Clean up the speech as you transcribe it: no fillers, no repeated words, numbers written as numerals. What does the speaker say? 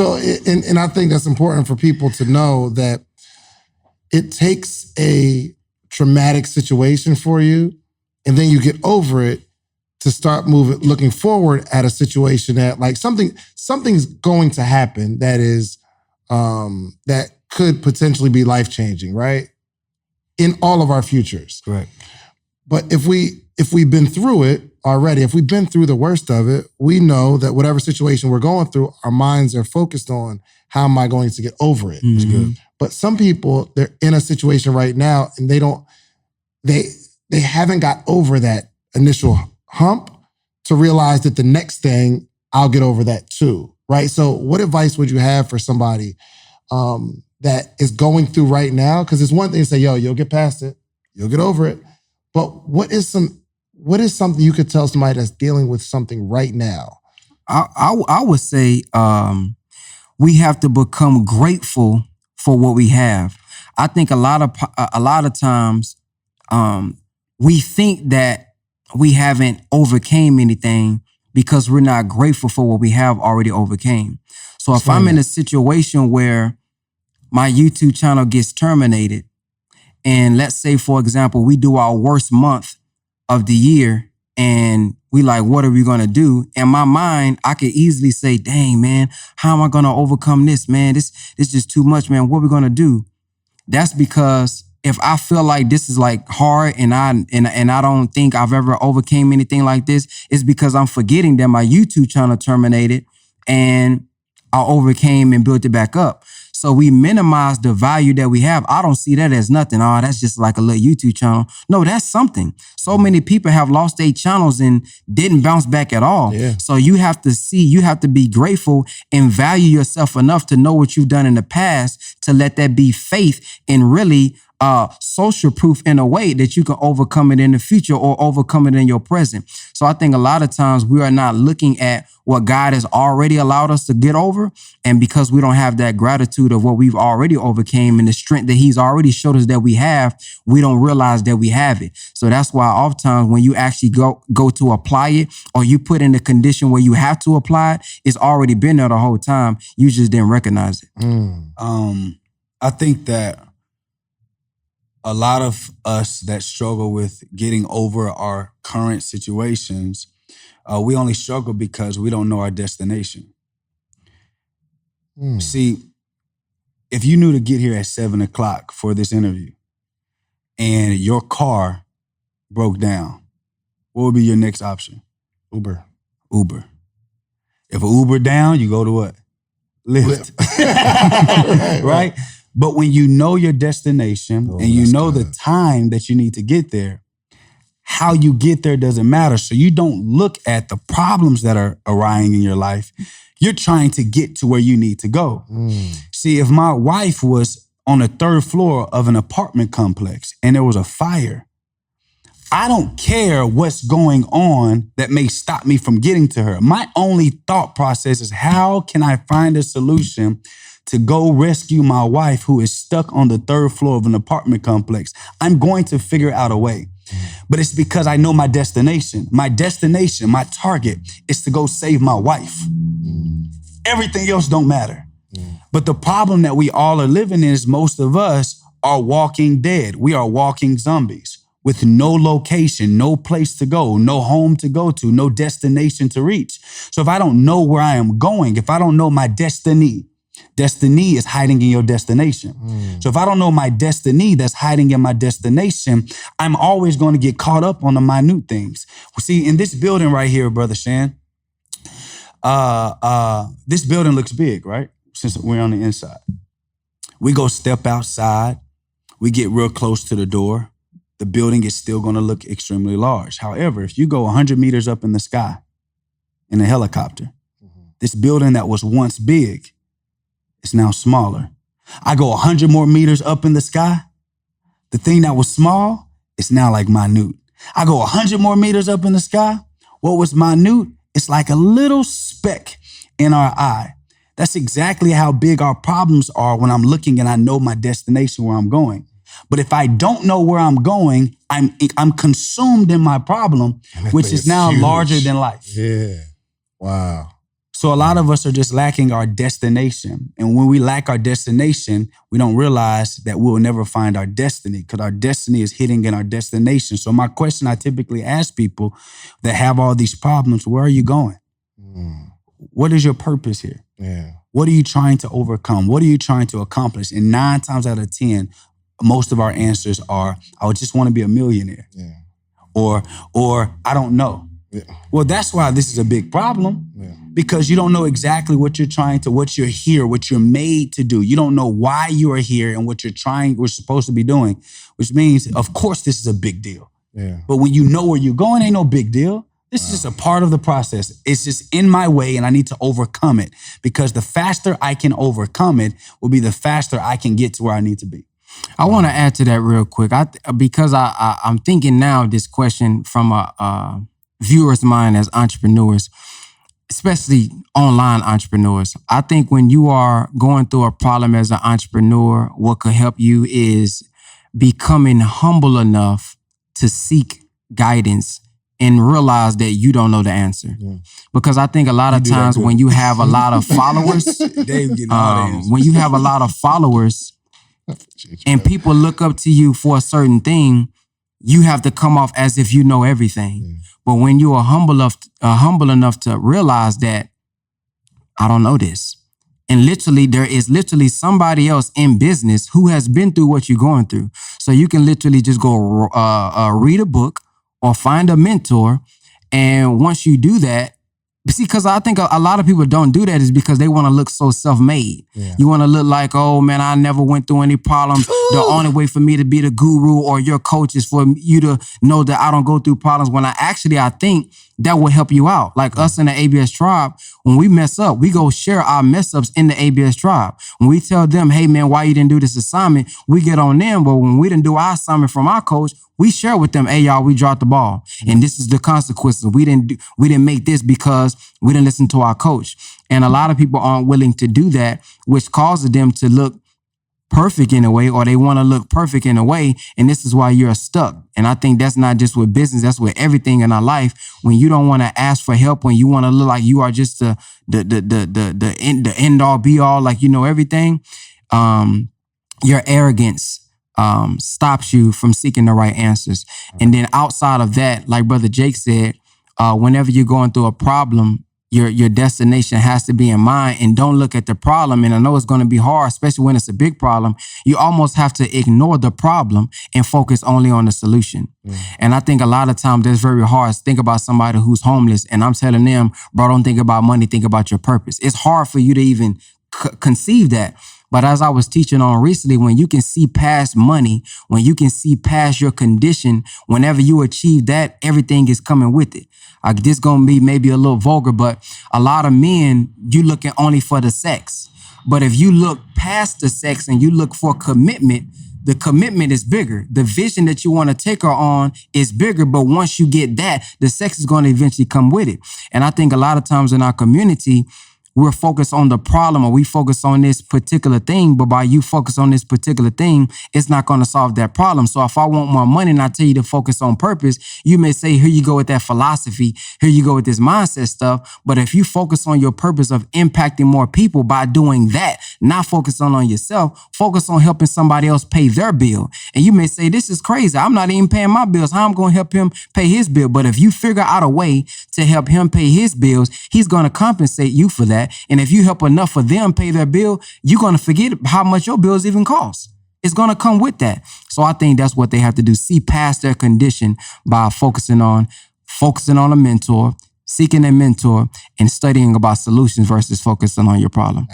So, and I think that's important for people to know that it takes a traumatic situation for you, and then you get over it to start looking forward at a situation that like something's going to happen that is that could potentially be life-changing, right? In all of our futures. Right. But if we've been through it already, if we've been through the worst of it, we know that whatever situation we're going through, our minds are focused on how am I going to get over it. Mm-hmm. But some people, they're in a situation right now and they haven't got over that initial hump to realize that the next thing, I'll get over that too, right? So what advice would you have for somebody that is going through right now? Because it's one thing to say, yo, you'll get past it, you'll get over it. But what is something you could tell somebody that's dealing with something right now? I would say we have to become grateful for what we have. I think a lot of times we think that we haven't overcame anything because we're not grateful for what we have already overcame. So if I'm in a situation where my YouTube channel gets terminated, and let's say, for example, we do our worst month of the year and we like, what are we going to do? In my mind, I could easily say, dang, man, how am I going to overcome this, man? This is just too much, man. What are we going to do? That's because if I feel like this is like hard and I don't think I've ever overcame anything like this, it's because I'm forgetting that my YouTube channel terminated and I overcame and built it back up. So we minimize the value that we have. I don't see that as nothing. Oh, that's just like a little YouTube channel. No, that's something. So many people have lost their channels and didn't bounce back at all. Yeah. So you have to be grateful and value yourself enough to know what you've done in the past to let that be faith and really social proof in a way that you can overcome it in the future or overcome it in your present. So I think a lot of times we are not looking at what God has already allowed us to get over. And because we don't have that gratitude of what we've already overcame and the strength that he's already showed us that we have, we don't realize that we have it. So that's why oftentimes when you actually go to apply it or you put in a condition where you have to apply it, it's already been there the whole time. You just didn't recognize it. I think that a lot of us that struggle with getting over our current situations, we only struggle because we don't know our destination. See, if you knew to get here at 7 o'clock for this interview and your car broke down, what would be your next option? Uber. If an Uber down, you go to what? Lyft. Right? But when you know your destination and you know the time that you need to get there, how you get there doesn't matter. So you don't look at the problems that are arising in your life. You're trying to get to where you need to go. See, if my wife was on the 3rd floor of an apartment complex and there was a fire, I don't care what's going on that may stop me from getting to her. My only thought process is, how can I find a solution to go rescue my wife who is stuck on the 3rd floor of an apartment complex? I'm going to figure out a way. But it's because I know my destination. My destination, my target is to go save my wife. Everything else don't matter. But the problem that we all are living in is most of us are walking dead. We are walking zombies with no location, no place to go, no home to go to, no destination to reach. So if I don't know where I am going, if I don't know my destiny is hiding in your destination. So if I don't know my destiny that's hiding in my destination, I'm always going to get caught up on the minute things. See, in this building right here, Brother Shan, this building looks big, right? Since we're on the inside. We go step outside. We get real close to the door. The building is still going to look extremely large. However, if you go 100 meters up in the sky in a helicopter, this building that was once big, it's now smaller. I go 100 more meters up in the sky. The thing that was small is now like minute. I go 100 more meters up in the sky. What was minute? It's like a little speck in our eye. That's exactly how big our problems are when I'm looking and I know my destination where I'm going. But if I don't know where I'm going, I'm consumed in my problem, which is now huge. larger than life. Yeah. Wow. So a lot of us are just lacking our destination. And when we lack our destination, we don't realize that we'll never find our destiny because our destiny is hidden in our destination. So my question I typically ask people that have all these problems, where are you going? What is your purpose here? Yeah. What are you trying to overcome? What are you trying to accomplish? And 9 times out of 10, most of our answers are, I would just want to be a millionaire. Yeah. Or I don't know. Yeah. Well, that's why this is a big problem. Yeah. Because you don't know exactly what you're here, what you're made to do. You don't know why you are here and what we're supposed to be doing, which means, of course, this is a big deal. Yeah. But when you know where you're going, ain't no big deal. This is just a part of the process. It's just in my way and I need to overcome it because the faster I can overcome it will be the faster I can get to where I need to be. I want to add to that real quick. Because I'm thinking now this question from a viewer's mind as entrepreneurs, especially online entrepreneurs. I think when you are going through a problem as an entrepreneur, what could help you is becoming humble enough to seek guidance and realize that you don't know the answer. Yeah. Because I think a lot of times when you have a lot of followers, when you have a lot of followers and people look up to you for a certain thing, you have to come off as if you know everything. Yeah. But when you are humble enough to realize that I don't know this, and there is literally somebody else in business who has been through what you're going through. So you can literally just go read a book or find a mentor. And once you do that, see, because I think a lot of people don't do that is because they want to look so self-made. Yeah. You want to look like, oh man, I never went through any problems. The only way for me to be the guru or your coach is for you to know that I don't go through problems. When I think that will help you out. Like us in the ABS tribe, when we mess up, we go share our mess ups in the ABS tribe. When we tell them, hey man, why you didn't do this assignment? We get on them. But when we didn't do our assignment from our coach, we share with them, hey y'all, we dropped the ball. And this is the consequences. We didn't make this because we didn't listen to our coach. And a lot of people aren't willing to do that, which causes them to look perfect in a way, or they want to look perfect in a way. And this is why you're stuck. And I think that's not just with business, that's with everything in our life. When you don't want to ask for help, when you want to look like you are just the end all be all, like you know everything, your arrogance stops you from seeking the right answers. And then outside of that, like Brother Jake said, whenever you're going through a problem, your destination has to be in mind, and don't look at the problem. And I know it's going to be hard, especially when it's a big problem. You almost have to ignore the problem and focus only on the solution. And I think a lot of times that's very hard. Think about somebody who's homeless and I'm telling them, bro, don't think about money, think about your purpose. It's hard for you to even conceive that. But as I was teaching on recently, when you can see past money, when you can see past your condition, whenever you achieve that, everything is coming with it. This going to be maybe a little vulgar, but a lot of men, you looking only for the sex. But if you look past the sex and you look for commitment, the commitment is bigger. The vision that you want to take her on is bigger. But once you get that, the sex is going to eventually come with it. And I think a lot of times in our community, we're focused on the problem, or we focus on this particular thing, but by you focus on this particular thing, it's not going to solve that problem. So if I want more money and I tell you to focus on purpose, you may say, here you go with that philosophy, here you go with this mindset stuff. But if you focus on your purpose of impacting more people by doing that, not focusing on yourself, focus on helping somebody else pay their bill. And you may say, this is crazy. I'm not even paying my bills. How am I going to help him pay his bill? But if you figure out a way to help him pay his bills, he's going to compensate you for that. And if you help enough for them pay their bill, you're going to forget how much your bills even cost. It's going to come with that. So I think that's what they have to do. See past their condition by focusing on a mentor, seeking a mentor, and studying about solutions versus focusing on your problem.